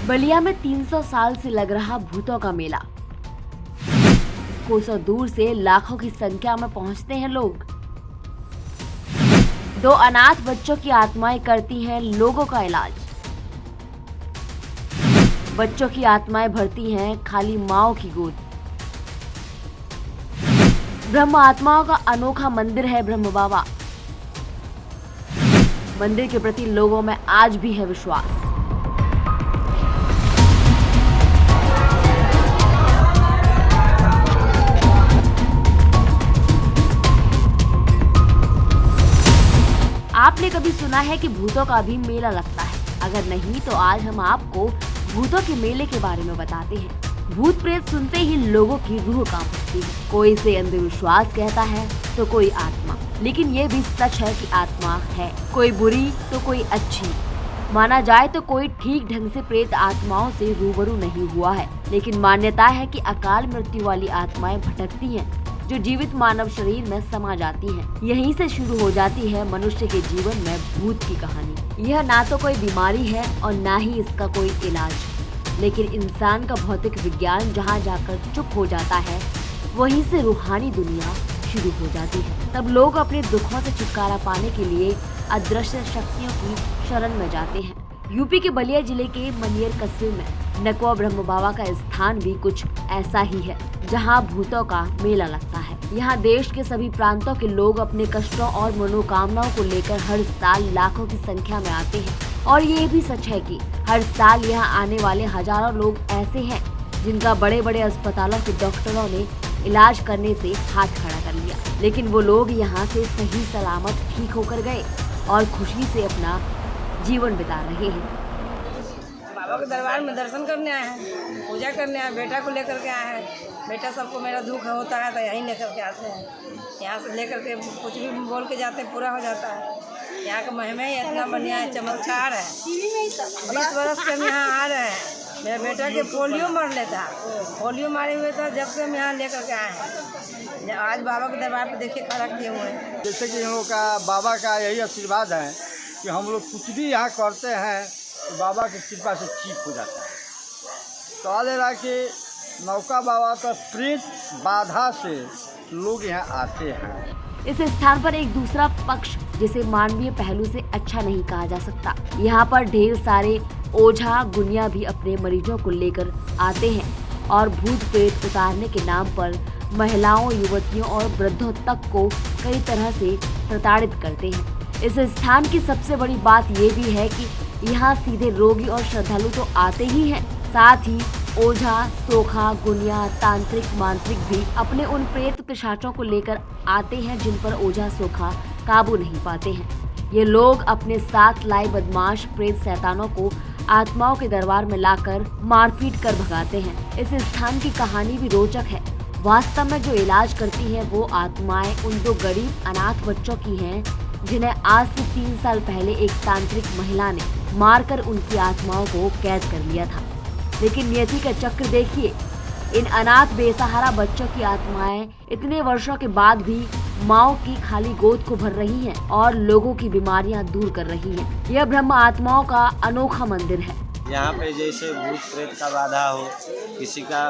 बलिया में 300 साल से लग रहा भूतों का मेला। कोसों दूर से लाखों की संख्या में पहुंचते हैं लोग। 2 अनाथ बच्चों की आत्माएं करती हैं लोगों का इलाज। बच्चों की आत्माएं भरती हैं खाली माओ की गोद। ब्रह्म आत्माओं का अनोखा मंदिर है ब्रह्म बाबा। मंदिर के प्रति लोगों में आज भी है विश्वास। आपने कभी सुना है कि भूतों का भी मेला लगता है? अगर नहीं तो आज हम आपको भूतों के मेले के बारे में बताते हैं। भूत प्रेत सुनते ही लोगों की रूह कांप उठती है। कोई इसे अंधविश्वास कहता है तो कोई आत्मा, लेकिन ये भी सच है कि आत्मा है, कोई बुरी तो कोई अच्छी। माना जाए तो कोई ठीक ढंग से प्रेत आत्माओं से रूबरू नहीं हुआ है, लेकिन मान्यता है कि अकाल मृत्यु वाली आत्माएं भटकती हैं जो जीवित मानव शरीर में समा जाती हैं। यहीं से शुरू हो जाती है मनुष्य के जीवन में भूत की कहानी। यह ना तो कोई बीमारी है और ना ही इसका कोई इलाज, लेकिन इंसान का भौतिक विज्ञान जहाँ जाकर चुप हो जाता है, वहीं से रूहानी दुनिया शुरू हो जाती है। तब लोग अपने दुखों से छुटकारा पाने के लिए अदृश्य शक्तियों की शरण में जाते हैं। यूपी के बलिया जिले के मनियर कस्बे में नकवा ब्रह्म बाबा का स्थान भी कुछ ऐसा ही है, जहां भूतों का मेला लगता है। यहां देश के सभी प्रांतों के लोग अपने कष्टों और मनोकामनाओं को लेकर हर साल लाखों की संख्या में आते हैं। और ये भी सच है कि हर साल यहां आने वाले हजारों लोग ऐसे हैं जिनका बड़े बड़े अस्पतालों के डॉक्टरों ने इलाज करने से हाथ खड़ा कर लिया, लेकिन वो लोग यहाँ से सही सलामत ठीक होकर गए और खुशी से अपना जीवन बिता रहे हैं। बाबा के दरबार में दर्शन करने आए हैं, पूजा करने आए, बेटा को लेकर के आए हैं। बेटा सबको मेरा दुख होता है तो यहीं लेकर के आते हैं। यहाँ से लेकर के कुछ भी बोल के जाते हैं, पूरा हो जाता है। यहाँ का महिमा ही इतना बढ़िया है, चमत्कार है। 20 वर्ष से हम यहाँ आ रहे हैं। मेरा बेटा के पोलियो मर लेता, पोलियो मारे हुए था, जब से हम यहाँ लेकर के आए हैं। आज बाबा के दरबार पे देखिए खड़ा किए हुए हैं। जैसे कि हम लोग का बाबा का यही आशीर्वाद है कि हम लोग कुछ भी यहाँ करते हैं तो बाबा की कृपा से ठीक हो जाता है। कहा जा रहा कि नौका बाबा का प्रेत बाधा से लोग यहाँ आते हैं। इस स्थान पर एक दूसरा पक्ष जिसे मानवीय पहलू से अच्छा नहीं कहा जा सकता। यहाँ पर ढेर सारे ओझा गुनिया भी अपने मरीजों को लेकर आते हैं और भूत प्रेत उतारने के नाम पर महिलाओं, युवतियों और वृद्धों तक को कई तरह से प्रताड़ित करते हैं। इस स्थान की सबसे बड़ी बात ये भी है कि यहाँ सीधे रोगी और श्रद्धालु तो आते ही हैं, साथ ही ओझा, सोखा, गुनिया, तांत्रिक, मांत्रिक भी अपने उन प्रेत पिशाचों को लेकर आते हैं जिन पर ओझा सोखा काबू नहीं पाते हैं। ये लोग अपने साथ लाए बदमाश प्रेत शैतानों को आत्माओं के दरबार में लाकर मारपीट कर भगाते हैं। इस स्थान की कहानी भी रोचक है। वास्तव में जो इलाज करती है वो आत्माएं उन 2 गरीब अनाथ बच्चों की हैं जिन्हें आज से 3 साल पहले एक तांत्रिक महिला ने मारकर उनकी आत्माओं को कैद कर लिया था। लेकिन नियति का चक्र देखिए, इन अनाथ बेसहारा बच्चों की आत्माएं इतने वर्षों के बाद भी माओ की खाली गोद को भर रही हैं और लोगों की बीमारियां दूर कर रही हैं। यह ब्रह्म आत्माओं का अनोखा मंदिर है। यहाँ पे जैसे भूत प्रेत का बाधा हो, किसी का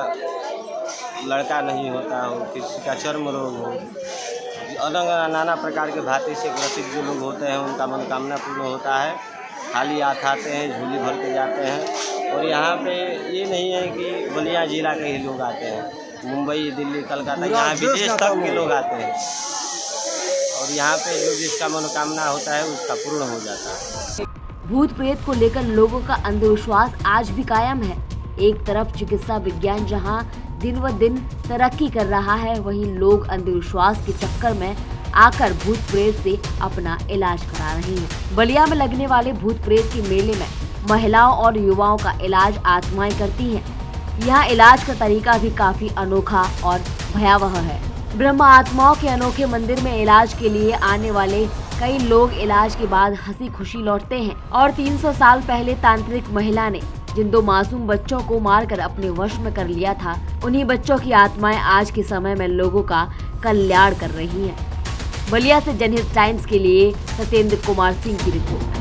लड़का नहीं होता हो, किसी का चर्म रोग हो, अलग नाना प्रकार के भांति से ग्रसित जो लोग होते हैं उनका मनोकामना पूर्ण होता है। खाली हाथ आते हैं, झोली भर के जाते हैं। और यहाँ पे ये नहीं है कि बलिया जिला के ही लोग आते हैं, मुंबई, दिल्ली, कलकत्ता, यहाँ विदेश तक के लोग आते हैं। और यहाँ पे जो जिसका मनोकामना होता है उसका पूर्ण हो जाता है। भूत प्रेत को लेकर लोगों का अंधविश्वास आज भी कायम है। एक तरफ चिकित्सा विज्ञान जहां दिन व दिन तरक्की कर रहा है, वहीं लोग अंधविश्वास के चक्कर में आकर भूत प्रेत से अपना इलाज करा रहे हैं। बलिया में लगने वाले भूत प्रेत के मेले में महिलाओं और युवाओं का इलाज आत्माएं करती हैं। यहाँ इलाज का तरीका भी काफी अनोखा और भयावह है। ब्रह्म आत्माओं के अनोखे मंदिर में इलाज के लिए आने वाले कई लोग इलाज के बाद हंसी खुशी लौटते हैं। और 300 साल पहले तांत्रिक महिला ने जिन 2 मासूम बच्चों को मारकर अपने वश में कर लिया था, उन्हीं बच्चों की आत्माएं आज के समय में लोगों का कल्याण कर रही हैं। बलिया से जनहित टाइम्स के लिए सत्येंद्र कुमार सिंह की रिपोर्ट।